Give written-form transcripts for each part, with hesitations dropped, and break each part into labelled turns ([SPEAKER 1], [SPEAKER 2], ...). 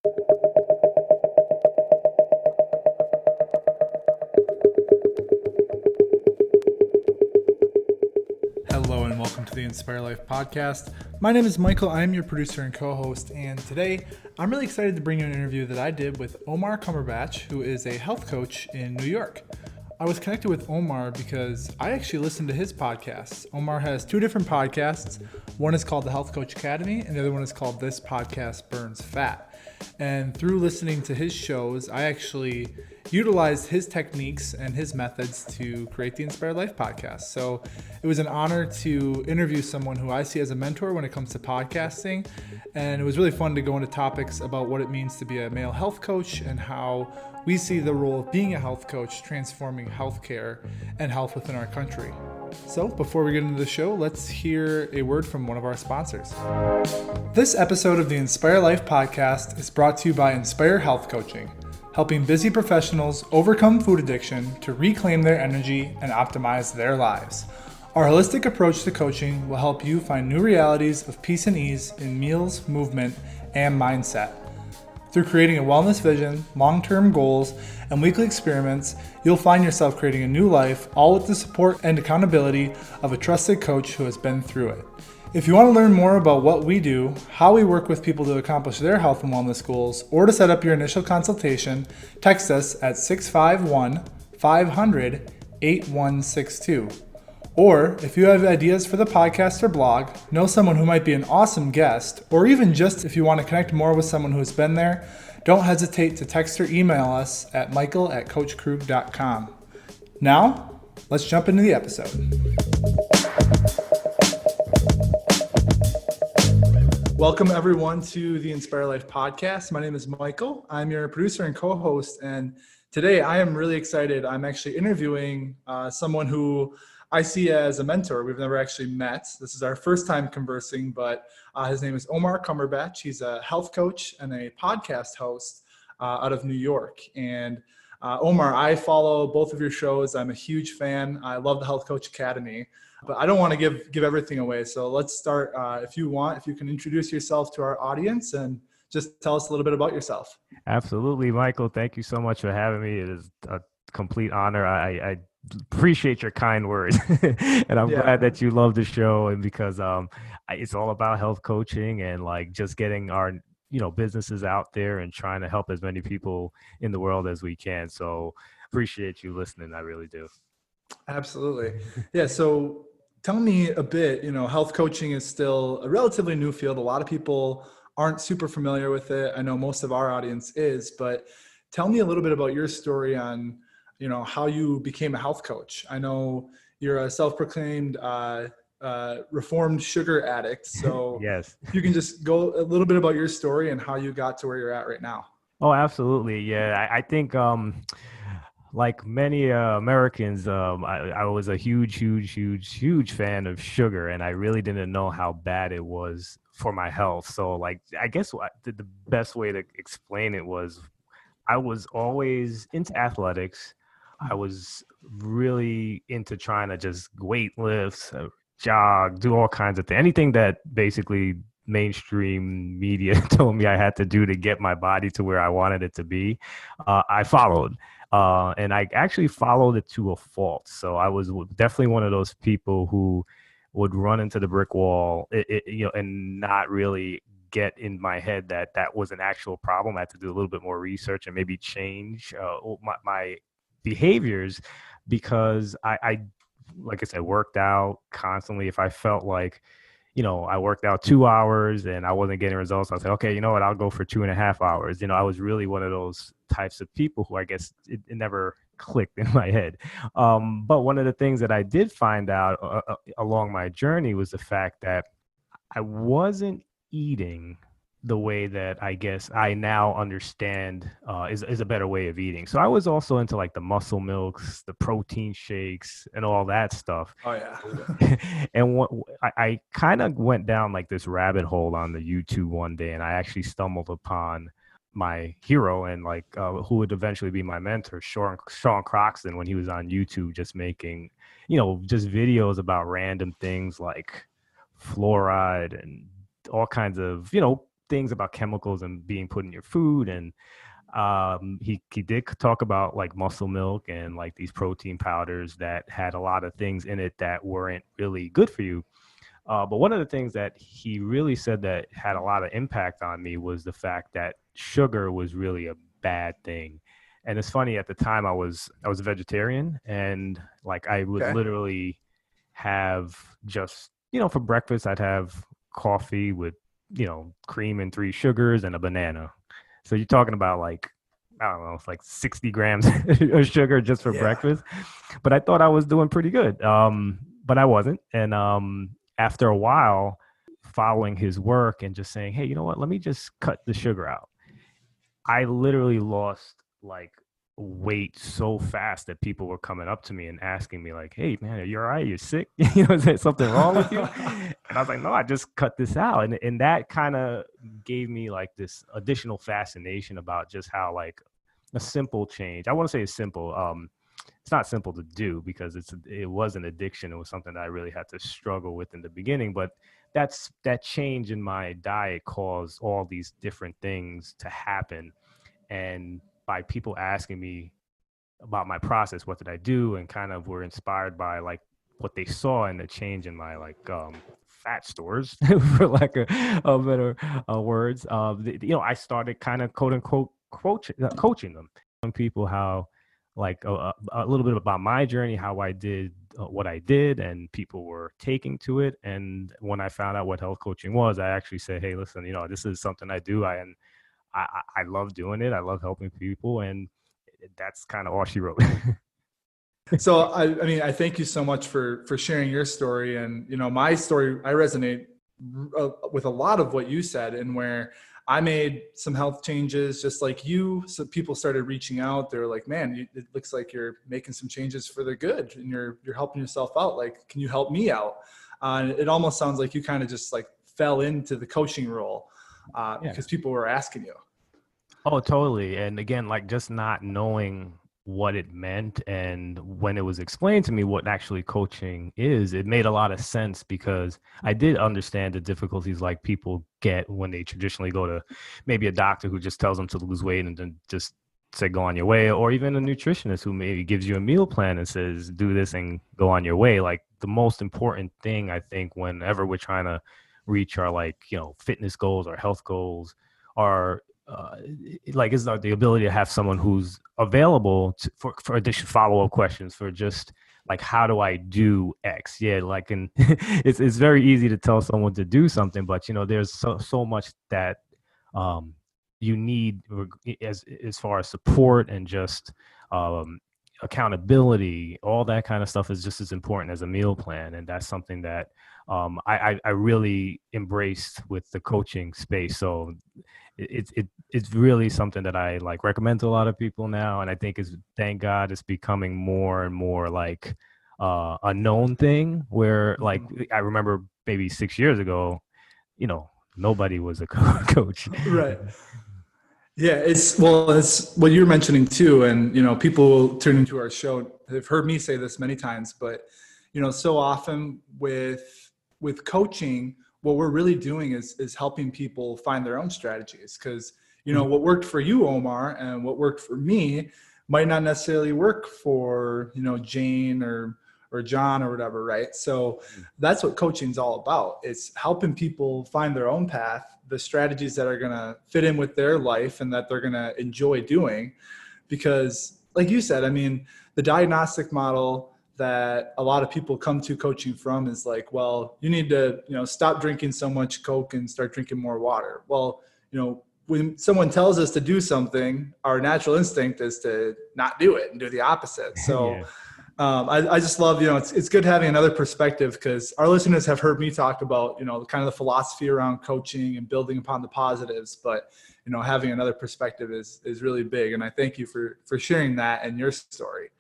[SPEAKER 1] Hello and welcome to the Inspire Life podcast. My name is Michael. I am your producer and co-host, and today I'm really excited to bring you an interview that I did with Omar Cumberbatch, who is a health coach in New York. I was connected with Omar because I actually listened to his podcasts. Omar has two different podcasts. One is called the Health Coach Academy, and the other one is called This Podcast Burns Fat. And through listening to his shows, I actually utilized his techniques and his methods to create the Inspire Life podcast. So it was an honor to interview someone who I see as a mentor when it comes to podcasting. And it was really fun to go into topics about what it means to be a male health coach and how we see the role of being a health coach transforming healthcare and health within our country. So before we get into the show, let's hear a word from one of our sponsors. This episode of the Inspire Life podcast is brought to you by Inspire Health Coaching, helping busy professionals overcome food addiction to reclaim their energy and optimize their lives. Our holistic approach to coaching will help you find new realities of peace and ease in meals, movement, and mindset. Through creating a wellness vision, long-term goals, and weekly experiments, you'll find yourself creating a new life, all with the support and accountability of a trusted coach who has been through it. If you want to learn more about what we do, how we work with people to accomplish their health and wellness goals, or to set up your initial consultation, text us at 651-500-8162. Or if you have ideas for the podcast or blog, know someone who might be an awesome guest, or even just if you want to connect more with someone who's been there, don't hesitate to text or email us at michael@coachkrug.com. Now, let's jump into the episode. Welcome everyone to the Inspire Life podcast. My name is Michael. I'm your producer and co-host, and today I am really excited. I'm actually interviewing someone who I see as a mentor. We've never actually met. This is our first time conversing, but his name is Omar Cumberbatch. He's a health coach and a podcast host out of New York. And Omar, I follow both of your shows. I'm a huge fan. I love the Health Coach Academy, but I don't want to give everything away. So let's start. If you can introduce yourself to our audience and just tell us a little bit about yourself.
[SPEAKER 2] Absolutely, Michael. Thank you so much for having me. It is a complete honor. I appreciate your kind words and I'm glad that you love the show, and because it's all about health coaching and like just getting our businesses out there and trying to help as many people in the world as we can. So appreciate you listening. I really do.
[SPEAKER 1] Absolutely. Yeah. So tell me a bit, health coaching is still a relatively new field. A lot of people aren't super familiar with it. I know most of our audience is, but tell me a little bit about your story on how you became a health coach. I know you're a self-proclaimed reformed sugar addict. So
[SPEAKER 2] yes,
[SPEAKER 1] if you can just go a little bit about your story and how you got to where you're at right now.
[SPEAKER 2] Oh, absolutely. Yeah. I think like many Americans, I was a huge fan of sugar, and I really didn't know how bad it was for my health. So like, I guess the best way to explain it was I was always into athletics. I was really into trying to just weight lifts, jog, do all kinds of things. Anything that basically mainstream media told me I had to do to get my body to where I wanted it to be, I followed. And I actually followed it to a fault. So I was definitely one of those people who would run into the brick wall, and not really get in my head that was an actual problem. I had to do a little bit more research and maybe change my behaviors, because I like I said, worked out constantly. If I felt like, I worked out 2 hours and I wasn't getting results, I'll say, okay, you know what, I'll go for 2.5 hours. I was really one of those types of people who I guess it never clicked in my head. But one of the things that I did find out along my journey was the fact that I wasn't eating the way that I guess I now understand is a better way of eating. So I was also into like the muscle milks, the protein shakes, and all that stuff.
[SPEAKER 1] Oh yeah.
[SPEAKER 2] And I kind of went down like this rabbit hole on the YouTube one day, and I actually stumbled upon my hero and like who would eventually be my mentor, Sean Croxton, when he was on YouTube just making, just videos about random things like fluoride and all kinds of, things about chemicals and being put in your food. And he did talk about like muscle milk and like these protein powders that had a lot of things in it that weren't really good for you. But one of the things that he really said that had a lot of impact on me was the fact that sugar was really a bad thing. And it's funny, at the time I was a vegetarian, and like I would
[SPEAKER 1] Okay.
[SPEAKER 2] literally have just, for breakfast I'd have coffee with, cream and three sugars and a banana. So you're talking about like, I don't know, it's like 60 grams of sugar just for
[SPEAKER 1] Yeah.
[SPEAKER 2] breakfast. But I thought I was doing pretty good. But I wasn't. And after a while, following his work and just saying, hey, you know what, let me just cut the sugar out, I literally lost like weight so fast that people were coming up to me and asking me like, hey man, are you all right? You're sick? Is there something wrong with you? And I was like, no, I just cut this out. And that kind of gave me like this additional fascination about just how like a simple change. I want to say it's simple. It's not simple to do because it was an addiction. It was something that I really had to struggle with in the beginning. But that change in my diet caused all these different things to happen. And by people asking me about my process, what did I do, and kind of were inspired by like what they saw in the change in my like fat stores, for lack of better words. I started kind of quote unquote coaching them, telling people how like a little bit about my journey, how I did what I did, and people were taking to it. And when I found out what health coaching was, I actually said, hey, listen, this is something I do. I love doing it. I love helping people, and that's kind of all she wrote.
[SPEAKER 1] So I mean, I thank you so much for sharing your story. And my story, I resonate with a lot of what you said, and where I made some health changes just like you. So people started reaching out. They're like, man, it looks like you're making some changes for the good, and you're helping yourself out. Like, can you help me out? And it almost sounds like you kind of just like fell into the coaching role because people were asking you.
[SPEAKER 2] Oh, totally. And again, like just not knowing what it meant, and when it was explained to me what actually coaching is, it made a lot of sense, because I did understand the difficulties like people get when they traditionally go to maybe a doctor who just tells them to lose weight and then just say go on your way, or even a nutritionist who maybe gives you a meal plan and says do this and go on your way. Like the most important thing, I think, whenever we're trying to reach our like fitness goals or health goals, are like is the ability to have someone who's available for additional follow-up questions, for just like, how do I do X? Yeah, like, and it's very easy to tell someone to do something, but there's so much that you need as far as support and just accountability. All that kind of stuff is just as important as a meal plan, and that's something that I really embraced with the coaching space. So it's really something that I like recommend to a lot of people now, and I think thank God it's becoming more and more like a known thing. Where like I remember maybe 6 years ago, nobody was a coach.
[SPEAKER 1] Right. Yeah, it's what you're mentioning too, and people turn into our show. They've heard me say this many times, but so often with coaching, what we're really doing is helping people find their own strategies, because what worked for you, Omar, and what worked for me might not necessarily work for Jane or John or whatever, right? So that's what coaching is all about. It's helping people find their own path, the strategies that are going to fit in with their life and that they're going to enjoy doing. Because like you said, I mean, the diagnostic model that a lot of people come to coaching from is like, well, you need to, stop drinking so much Coke and start drinking more water. Well, when someone tells us to do something, our natural instinct is to not do it and do the opposite. So
[SPEAKER 2] Yeah.
[SPEAKER 1] I just love, it's good having another perspective, because our listeners have heard me talk about, kind of the philosophy around coaching and building upon the positives, but, having another perspective is really big. And I thank you for sharing that and your story.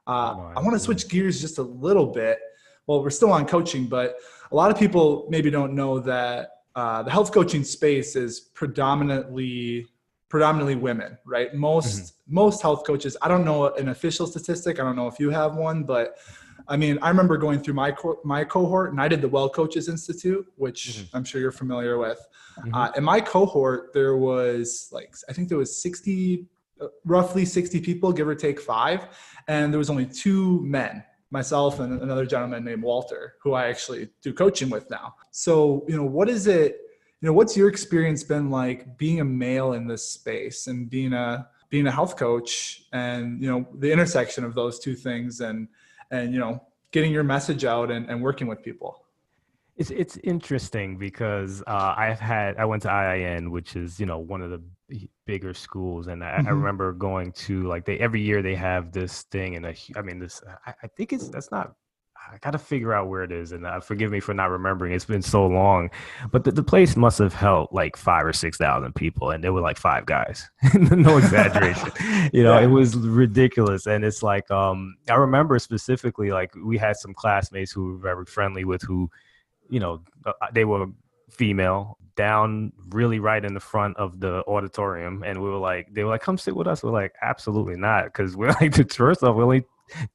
[SPEAKER 1] I want to switch gears just a little bit. Well, we're still on coaching, but a lot of people maybe don't know that the health coaching space is predominantly women, right? Most health coaches, I don't know an official statistic. I don't know if you have one, but I mean, I remember going through my cohort, and I did the Well Coaches Institute, which I'm sure you're familiar with. In my cohort, there was I think there was 60, roughly 60 people, give or take 5. And there was only 2 men, myself and another gentleman named Walter, who I actually do coaching with now. So, what is it, what's your experience been like being a male in this space and being a health coach, and, the intersection of those two things, and getting your message out and working with people?
[SPEAKER 2] It's interesting because I went to IIN, which is one of the bigger schools, and I remember going to every year they have this thing, and I think that's not. I got to figure out where it is, and forgive me for not remembering. It's been so long, but the place must have held 5,000 or 6,000 people, and there were 5 guys. No exaggeration. It was ridiculous. And it's I remember specifically, we had some classmates who we were very friendly with, who, they were female, down really right in the front of the auditorium, and they were like, come sit with us. We're like, absolutely not, because we're first off,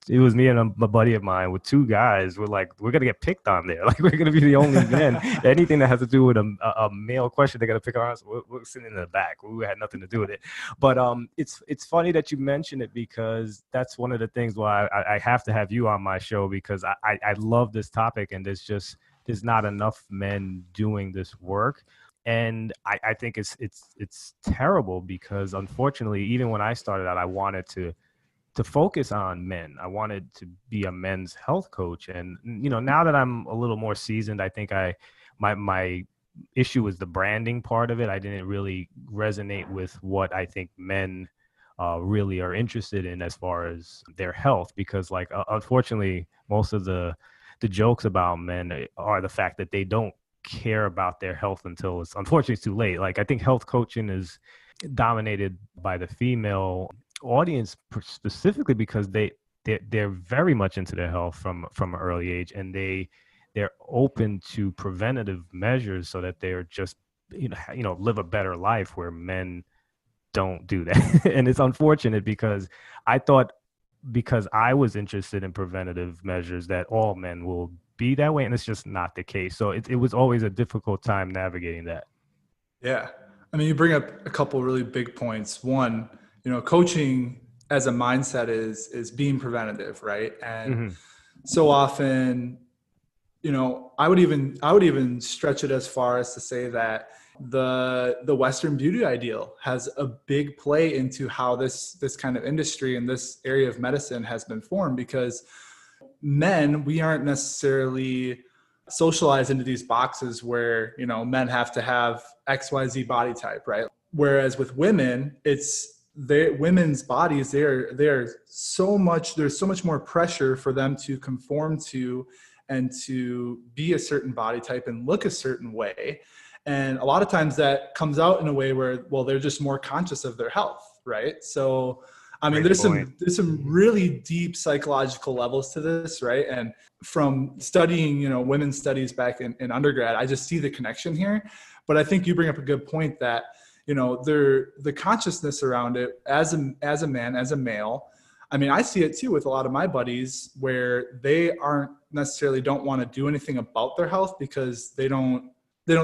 [SPEAKER 2] it was me and a buddy of mine with 2 guys. We're like, we're gonna get picked on there. We're gonna be the only men. Anything that has to do with a male question, they're gonna pick on us. We're sitting in the back. We had nothing to do with it. But it's funny that you mention it, because that's one of the things why I have to have you on my show, because I love this topic, and there's not enough men doing this work. And I think it's terrible, because unfortunately, even when I started out, I wanted to focus on men. I wanted to be a men's health coach. And, now that I'm a little more seasoned, I think my issue was the branding part of it. I didn't really resonate with what I think men really are interested in as far as their health, because unfortunately, most of the jokes about men are the fact that they don't care about their health until it's unfortunately too late. I think health coaching is dominated by the female audience specifically because they're very much into their health from an early age, and they're open to preventative measures so that they're just live a better life, where men don't do that. And it's unfortunate, because I thought, because I was interested in preventative measures, that all men will be that way, and it's just not the case. So it was always a difficult time navigating that.
[SPEAKER 1] Yeah. I mean, you bring up a couple really big points. One, coaching as a mindset is being preventative, right? And so often, I would even stretch it as far as to say that the Western beauty ideal has a big play into how this kind of industry and this area of medicine has been formed, because men, we aren't necessarily socialized into these boxes where, men have to have XYZ body type, right? Whereas with women, women's bodies, there's so much more pressure for them to conform to and to be a certain body type and look a certain way. And a lot of times that comes out in a way where, well, they're just more conscious of their health, right? So, I mean, there's some really deep psychological levels to this, right? And from studying, women's studies back in undergrad, I just see the connection here. But I think you bring up a good point that, the consciousness around it as a man, as a male. I mean, I see it too with a lot of my buddies, where they don't want to do anything about their health because they don't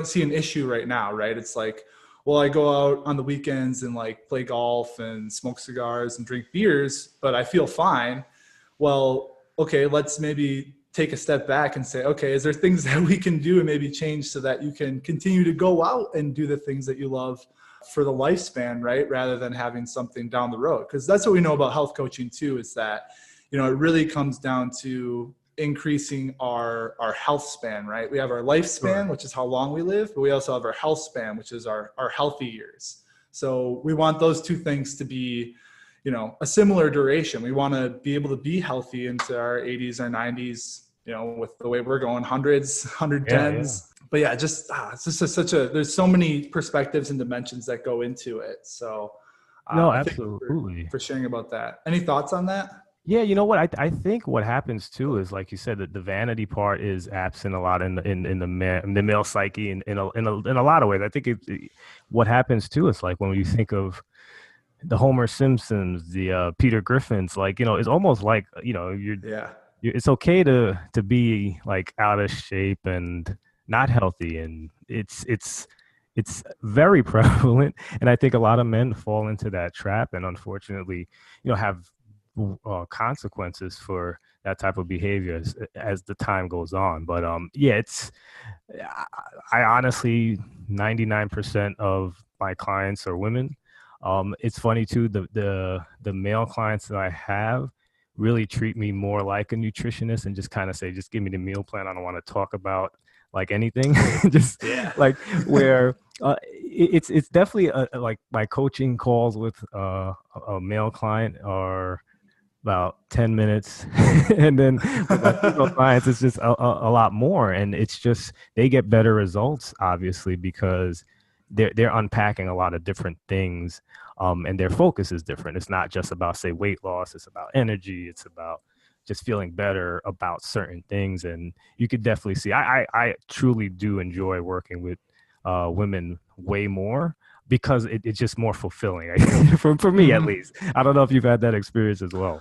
[SPEAKER 1] see an issue right now, right? It's like, well, I go out on the weekends and play golf and smoke cigars and drink beers, but I feel fine. Well, okay, let's maybe take a step back and say, okay, is there things that we can do and maybe change so that you can continue to go out and do the things that you love for the lifespan, right? Rather than having something down the road. Because that's what we know about health coaching too, is that, it really comes down to increasing our health span, right? We have our lifespan, which is how long we live, but we also have our health span, which is our healthy years. So we want those two things to be, a similar duration. We want to be able to be healthy into our 80s or 90s, with the way we're going, hundreds, 110s. Yeah. But yeah, it's just there's so many perspectives and dimensions that go into it. So
[SPEAKER 2] no, absolutely.
[SPEAKER 1] For sharing about that. Any thoughts on that?
[SPEAKER 2] Yeah, you know what? I think what happens too is, like you said, that the vanity part is absent a lot in the male psyche in a lot of ways. I think what happens too is when you think of the Homer Simpsons, the Peter Griffins, it's almost like you're it's okay to be like out of shape and not healthy, and it's very prevalent, and I think a lot of men fall into that trap, and unfortunately, have consequences for that type of behavior as the time goes on. But yeah, I honestly 99% of my clients are women. It's funny too, the male clients that I have really treat me more like a nutritionist and just kind of say, just give me the meal plan. I don't want to talk about like anything. Just
[SPEAKER 1] Yeah.
[SPEAKER 2] like where it's definitely like my coaching calls with a male client are about 10 minutes. And then with my female clients, it's just a lot more. And it's just, they get better results, obviously, because they're unpacking a lot of different things. And their focus is different. It's not just about, say, weight loss. It's about energy. It's about just feeling better about certain things. And you could definitely see, I truly do enjoy working with women way more because it's just more fulfilling for me, at
[SPEAKER 1] Mhm.
[SPEAKER 2] least. I don't know if you've had that experience as well.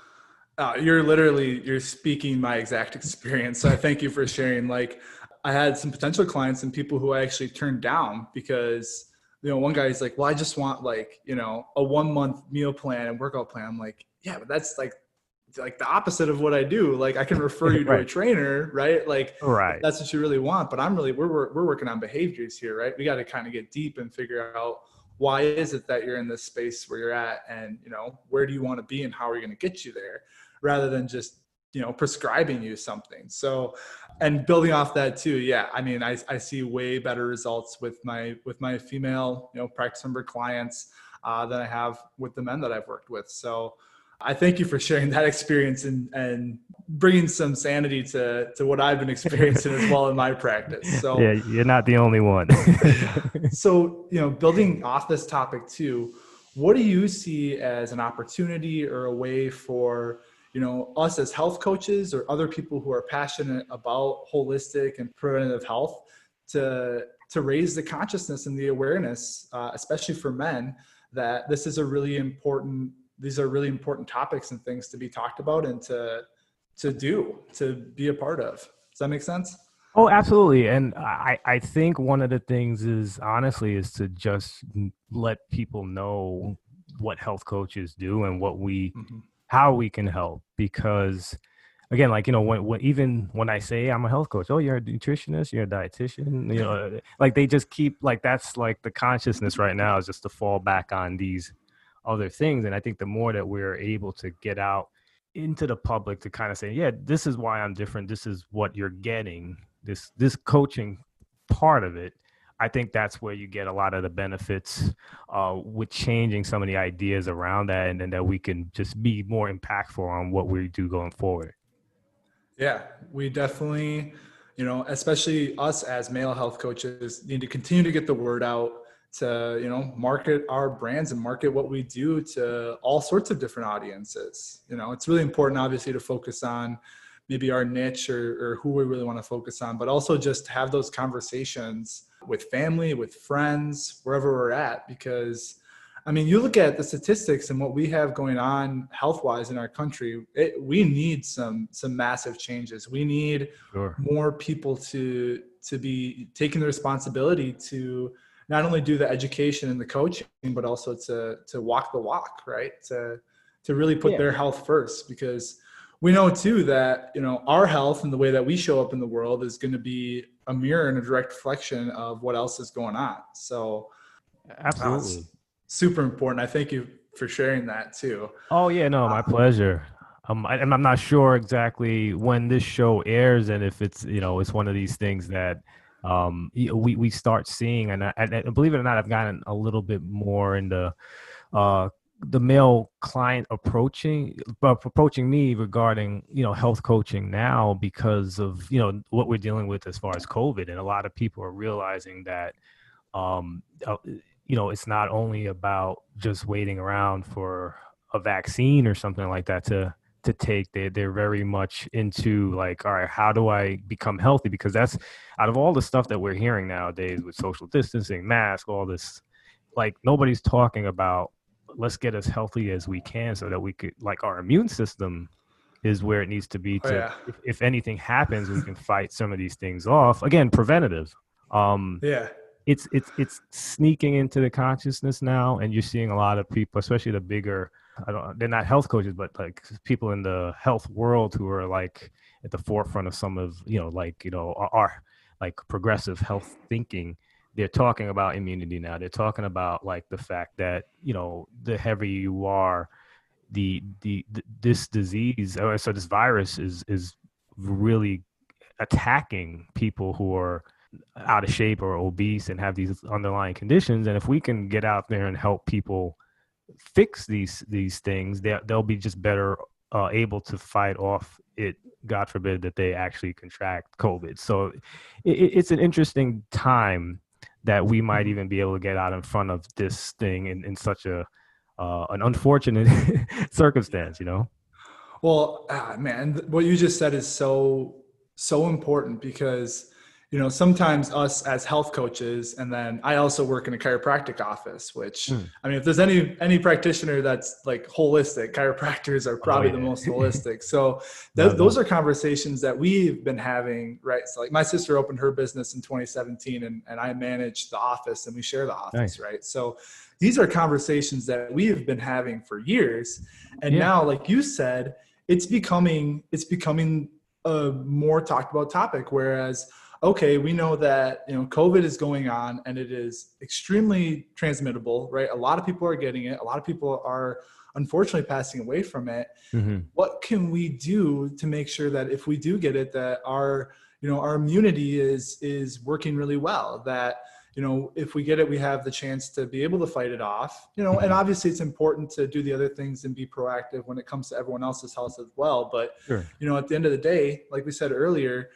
[SPEAKER 1] You're speaking my exact experience. So I thank you for sharing. Like, I had some potential clients and people who I actually turned down because, one guy's like, well, I just want like, a 1 month meal plan and workout plan. I'm like, yeah, but that's like the opposite of what I do. Like, I can refer you to a
[SPEAKER 2] Right.
[SPEAKER 1] trainer, right? Like, if
[SPEAKER 2] Right.
[SPEAKER 1] that's what you really want. But we're working on behaviors here, right? We got to kind of get deep and figure out why is it that you're in this space where you're at, and where do you want to be and how are we going to get you there, rather than just prescribing you something. So, and building off that too, yeah, I mean, I see way better results with my female practice member clients than I have with the men that I've worked with. So I thank you for sharing that experience and bringing some sanity to what I've been experiencing as well in my practice.
[SPEAKER 2] Yeah,
[SPEAKER 1] So
[SPEAKER 2] you're not the only one.
[SPEAKER 1] so, building off this topic too, what do you see as an opportunity or a way for, us as health coaches or other people who are passionate about holistic and preventative health to raise the consciousness and the awareness, especially for men, that these are really important topics and things to be talked about and to be a part of. Does that make sense?
[SPEAKER 2] Oh, absolutely. And I think one of the things is honestly is to just let people know what health coaches do and
[SPEAKER 1] Mhm.
[SPEAKER 2] how we can help. Because again, like, even when I say I'm a health coach, oh, you're a nutritionist, you're a dietitian, like they just keep like, that's like the consciousness right now is just to fall back on these other things. And I think the more that we're able to get out into the public to kind of say, yeah, this is why I'm different. This is what you're getting. This coaching part of it. I think that's where you get a lot of the benefits with changing some of the ideas around that, and then that we can just be more impactful on what we do going forward.
[SPEAKER 1] Yeah, we definitely, especially us as male health coaches, need to continue to get the word out to, market our brands and market what we do to all sorts of different audiences. It's really important, obviously, to focus on maybe our niche or who we really want to focus on, but also just have those conversations with family, with friends, wherever we're at, because I mean, you look at the statistics and what we have going on health-wise in our country. We need some massive changes. We need
[SPEAKER 2] Sure.
[SPEAKER 1] more people to be taking the responsibility to not only do the education and the coaching, but also to walk the walk, right? To really put
[SPEAKER 2] Yeah.
[SPEAKER 1] their health first, because we know too that our health and the way that we show up in the world is going to be a mirror and a direct reflection of what else is going on. So it's
[SPEAKER 2] Absolutely.
[SPEAKER 1] super important. I thank you for sharing that too.
[SPEAKER 2] Oh yeah, no, my pleasure. And I'm not sure exactly when this show airs, and if it's it's one of these things that we start seeing, and believe it or not, I've gotten a little bit more into uh the male client approaching me regarding health coaching now because of what we're dealing with as far as COVID, and a lot of people are realizing that um uh, it's not only about just waiting around for a vaccine or something like that to take. They're very much into like, all right, how do I become healthy? Because that's, out of all the stuff that we're hearing nowadays with social distancing, mask, all this, like nobody's talking about let's get as healthy as we can so that we could, like, our immune system is where it needs to be
[SPEAKER 1] Oh
[SPEAKER 2] to,
[SPEAKER 1] yeah.
[SPEAKER 2] if anything happens, we can fight some of these things off. Again, preventative. Um,
[SPEAKER 1] Yeah.
[SPEAKER 2] it's sneaking into the consciousness now, and you're seeing a lot of people, especially the bigger, I don't, they're not health coaches, but like people in the health world who are like at the forefront of some of, like, our like progressive health thinking. They're talking about immunity now. They're talking about like the fact that, the heavier you are, this disease, or so this virus is really attacking people who are out of shape or obese and have these underlying conditions. And if we can get out there and help people fix these things, they'll be just better able to fight off it. God forbid that they actually contract COVID. So it's an interesting time that we might
[SPEAKER 1] Mhm.
[SPEAKER 2] even be able to get out in front of this thing in such an unfortunate circumstance,
[SPEAKER 1] Well, man, what you just said is so important because sometimes us as health coaches, and then I also work in a chiropractic office, which
[SPEAKER 2] Mm.
[SPEAKER 1] I mean, if there's any practitioner that's like holistic, chiropractors are
[SPEAKER 2] Oh
[SPEAKER 1] probably the
[SPEAKER 2] yeah.
[SPEAKER 1] most holistic. So
[SPEAKER 2] No,
[SPEAKER 1] those
[SPEAKER 2] no.
[SPEAKER 1] are conversations that we've been having, right? So like my sister opened her business in 2017, and I manage the office, and we share the office,
[SPEAKER 2] Nice.
[SPEAKER 1] right? So these are conversations that we have been having for years, and
[SPEAKER 2] Yeah.
[SPEAKER 1] now, like you said, it's becoming a more talked about topic. Whereas, okay, we know that COVID is going on and it is extremely transmittable, right? A lot of people are getting it. A lot of people are unfortunately passing away from it.
[SPEAKER 2] Mm-hmm.
[SPEAKER 1] What can we do to make sure that if we do get it, that our immunity is working really well, that if we get it, we have the chance to be able to fight it off, and
[SPEAKER 2] Mm-hmm.
[SPEAKER 1] obviously it's important to do the other things and be proactive when it comes to everyone else's health as well. But
[SPEAKER 2] Sure.
[SPEAKER 1] at the end of the day, like we said earlier,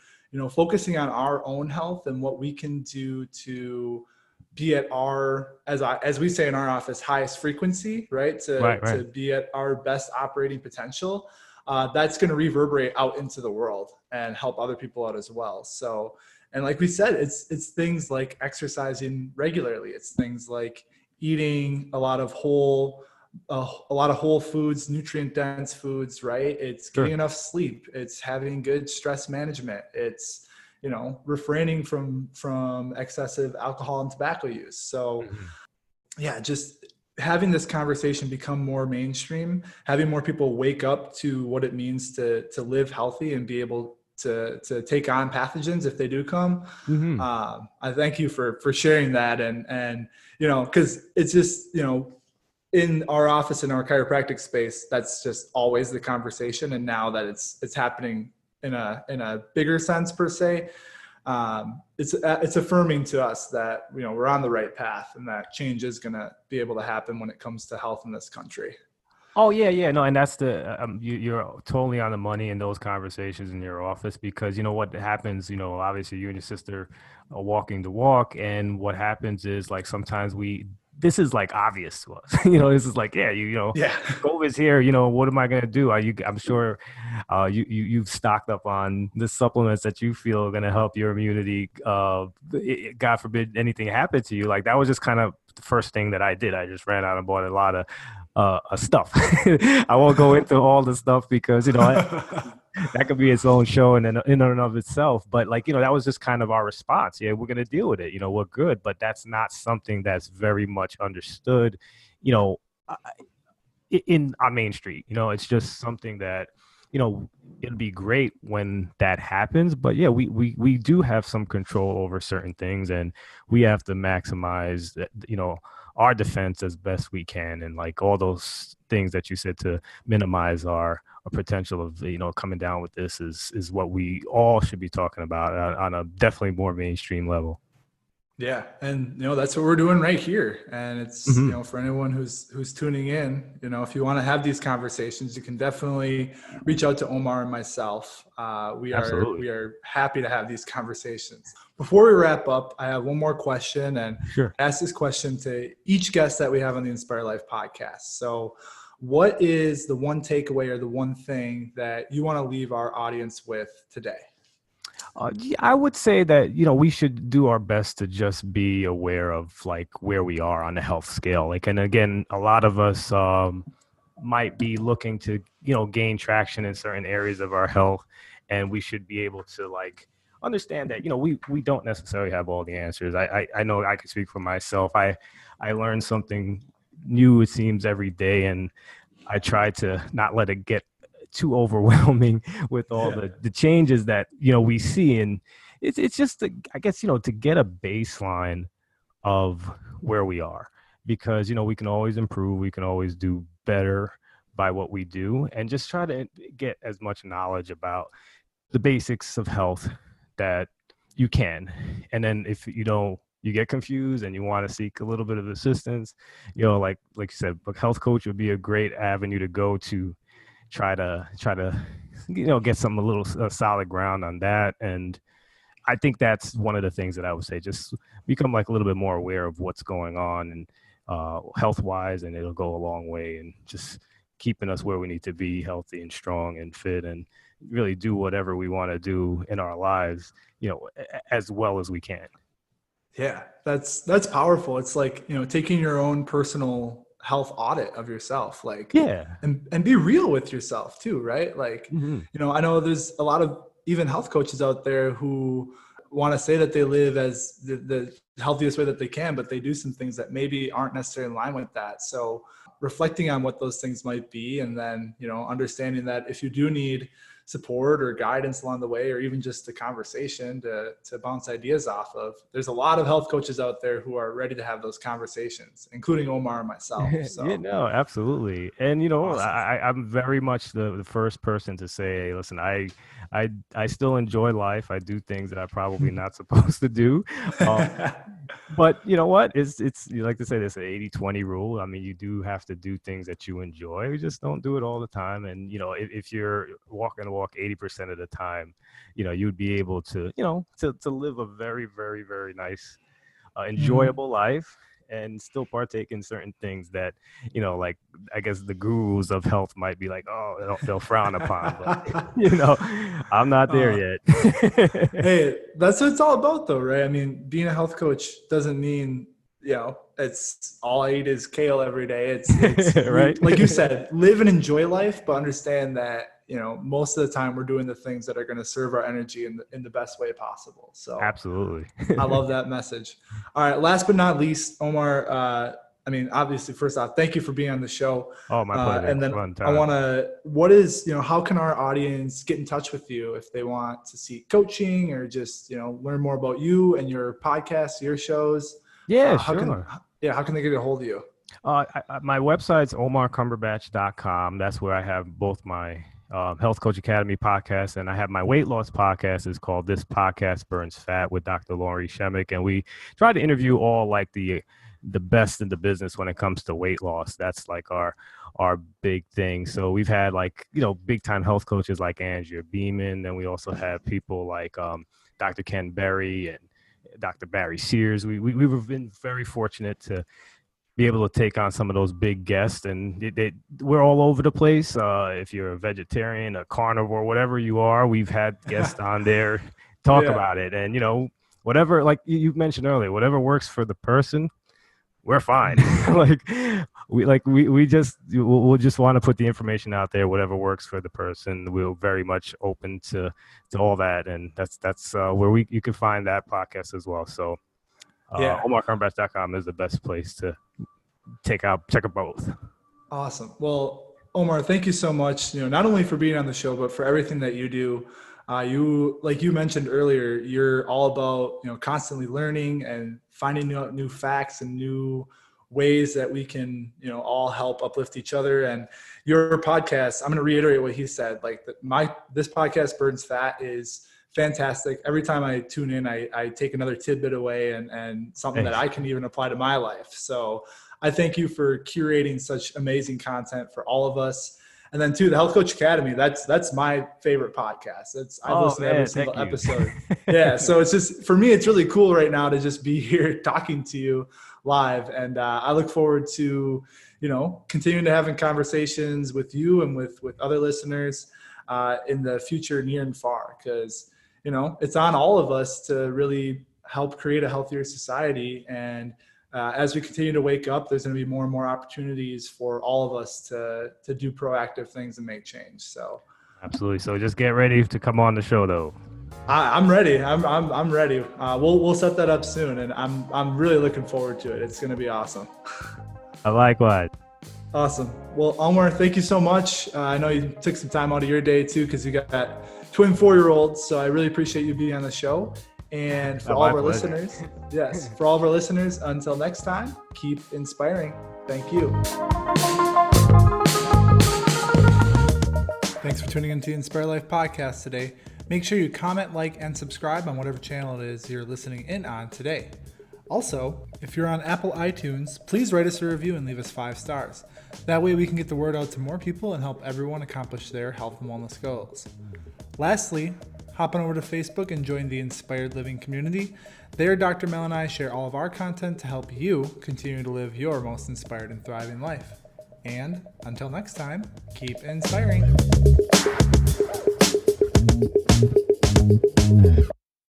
[SPEAKER 1] focusing on our own health and what we can do to be at our, as we say in our office, highest frequency, right?
[SPEAKER 2] Right.
[SPEAKER 1] To
[SPEAKER 2] Right.
[SPEAKER 1] be at our best operating potential. That's going to reverberate out into the world and help other people out as well. So, and like we said, it's things like exercising regularly. It's things like eating a lot of whole foods, nutrient dense foods, right? It's getting
[SPEAKER 2] Sure.
[SPEAKER 1] enough sleep. It's having good stress management. It's refraining from excessive alcohol and tobacco use. So
[SPEAKER 2] Mm-hmm.
[SPEAKER 1] yeah, just having this conversation become more mainstream, having more people wake up to what it means to live healthy and be able to take on pathogens if they do come.
[SPEAKER 2] Mm-hmm.
[SPEAKER 1] I thank you for sharing that, and because it's just in our office, in our chiropractic space, that's just always the conversation. And now that it's happening in a bigger sense per se, it's affirming to us that we're on the right path and that change is going to be able to happen when it comes to health in this country.
[SPEAKER 2] Oh yeah, yeah, no, and that's you're totally on the money in those conversations in your office, because you know what happens. Obviously you and your sister are walking the walk, and what happens is like sometimes this is like obvious to us. This is like, yeah,
[SPEAKER 1] Yeah.
[SPEAKER 2] COVID's here. What am I gonna do? I'm sure, you've stocked up on the supplements that you feel are gonna help your immunity. God forbid anything happened to you. Like that was just kind of the first thing that I did. I just ran out and bought a lot of stuff. I won't go into all the stuff because that could be its own show in and of itself. But like that was just kind of our response. Yeah, we're gonna deal with it. We're good, but that's not something that's very much understood. You know, uh, in on Main Street. It's just something that it'd be great when that happens. But yeah, we do have some control over certain things, and we have to maximize our defense as best we can, and like all those things that you said to minimize our potential of coming down with this is what we all should be talking about on a definitely more mainstream level.
[SPEAKER 1] Yeah, and that's what we're doing right here. And it's
[SPEAKER 2] Hmm.
[SPEAKER 1] for anyone who's tuning in, if you want to have these conversations, you can definitely reach out to Omar and myself. We are
[SPEAKER 2] Absolutely.
[SPEAKER 1] we are happy to have these conversations. Before we wrap up, I have one more question, and
[SPEAKER 2] Sure.
[SPEAKER 1] I ask this question to each guest that we have on the Inspire Life podcast. So, what is the one takeaway or the one thing that you want to leave our audience with today?
[SPEAKER 2] Yeah, I would say that we should do our best to just be aware of like where we are on the health scale. Like, and again, a lot of us, might be looking to, gain traction in certain areas of our health. And we should be able to like understand that, we don't necessarily have all the answers. I know I can speak for myself. I learn something new, it seems, every day. And I try to not let it get too overwhelming with all the changes that, we see. And it's just, I guess, to get a baseline of where we are, because we can always improve, we can always do better by what we do, and just try to get as much knowledge about the basics of health that you can. And then if you get confused and you want to seek a little bit of assistance, like you said, a health coach would be a great avenue to go to try to get some a little solid ground on that. And I think that's one of the things that I would say, just become like a little bit more aware of what's going on and health wise, and it'll go a long way and just keeping us where we need to be, healthy and strong and fit, and really do whatever we want to do in our lives, as well as we can.
[SPEAKER 1] Yeah, that's powerful. It's like, taking your own personal health audit of yourself, like,
[SPEAKER 2] Yeah.
[SPEAKER 1] and be real with yourself too, right? Like,
[SPEAKER 2] Mm-hmm.
[SPEAKER 1] I know there's a lot of even health coaches out there who want to say that they live as the healthiest way that they can, but they do some things that maybe aren't necessarily in line with that. So reflecting on what those things might be, and then, understanding that if you do need support or guidance along the way, or even just a conversation to bounce ideas off of, there's a lot of health coaches out there who are ready to have those conversations, including Omar and myself. So
[SPEAKER 2] Yeah, no, absolutely. And
[SPEAKER 1] awesome.
[SPEAKER 2] I'm very much the first person to say, hey, listen, I still enjoy life. I do things that I'm probably not supposed to do. But you know what? It's you like to say this 80-20 rule. I mean, you do have to do things that you enjoy. You just don't do it all the time. And if you're walking the walk 80% of the time, you'd be able to, to live a very, very, very nice, enjoyable life, and still partake in certain things that, like, I guess the gurus of health might be like, oh, they'll frown upon, but I'm not there
[SPEAKER 1] uh,
[SPEAKER 2] yet.
[SPEAKER 1] Hey, that's what it's all about though, right? I mean, being a health coach doesn't mean, it's all I eat is kale every day. It's
[SPEAKER 2] Right.
[SPEAKER 1] like you said, live and enjoy life, but understand that, most of the time we're doing the things that are going to serve our energy in the best way possible. So
[SPEAKER 2] Absolutely.
[SPEAKER 1] I love that message. All right. Last but not least, Omar, I mean, obviously, first off, thank you for being on the show.
[SPEAKER 2] Oh, my pleasure.
[SPEAKER 1] And then
[SPEAKER 2] Fun
[SPEAKER 1] I
[SPEAKER 2] time.
[SPEAKER 1] want to, how can our audience get in touch with you if they want to seek coaching or just, learn more about you and your podcast, your shows?
[SPEAKER 2] Yeah,
[SPEAKER 1] How can
[SPEAKER 2] sure.
[SPEAKER 1] they get a hold of you?
[SPEAKER 2] My website's omarcumberbatch.com. That's where I have both my Health Coach Academy podcast, and I have my weight loss podcast. Is called This Podcast Burns Fat with Dr. Laurie Shemick, and we try to interview all like the best in the business when it comes to weight loss. That's like our big thing. So we've had like big time health coaches like Andrea Beeman. Then we also have people like Dr. Ken Berry and Dr. Barry Sears. We've been very fortunate to be able to take on some of those big guests, and we're all over the place. If you're a vegetarian, a carnivore, whatever you are, we've had guests on there talk
[SPEAKER 1] Yeah.
[SPEAKER 2] about it. And whatever, like you mentioned earlier, whatever works for the person, we're fine. we just we'll just want to put the information out there. Whatever works for the person, we're very much open to all that, and that's where you can find that podcast as well. So
[SPEAKER 1] Yeah.
[SPEAKER 2] OmarCarnbass.com is the best place to check out both.
[SPEAKER 1] Awesome. Well, Omar, thank you so much. Not only for being on the show, but for everything that you do. You, like you mentioned earlier, you're all about constantly learning and finding new facts and new ways that we can all help uplift each other. And your podcast, I'm going to reiterate what he said. Like this podcast, Burns Fat, is fantastic. Every time I tune in, I take another tidbit away and something that I can even apply to my life. So I thank you for curating such amazing content for all of us. And then too, the Health Coach Academy, that's my favorite podcast. I've listened to every single episode. Yeah. So it's just, for me, it's really cool right now to just be here talking to you live. And I look forward to, continuing to having conversations with you and with other listeners in the future, near and far, because, it's on all of us to really help create a healthier society and as we continue to wake up, there's going to be more and more opportunities for all of us to do proactive things and make change. So
[SPEAKER 2] Absolutely. So just get ready to come on the show, though.
[SPEAKER 1] I'm ready. I'm ready. We'll set that up soon, and I'm really looking forward to it. It's going to be awesome.
[SPEAKER 2] Likewise.
[SPEAKER 1] Awesome. Well, Omar, thank you so much. I know you took some time out of your day too, because you got twin 4-year-olds. So I really appreciate you being on the show. And for all of our listeners, for all of our listeners, until next time, keep inspiring. Thank you. Thanks for tuning into the Inspire Life podcast today. Make sure you comment, like, and subscribe on whatever channel it is you're listening in on today. Also, if you're on Apple iTunes, please write us a review and leave us 5 stars. That way we can get the word out to more people and help everyone accomplish their health and wellness goals. Lastly, hop on over to Facebook and join the Inspired Living community. There, Dr. Mel and I share all of our content to help you continue to live your most inspired and thriving life. And until next time, keep inspiring.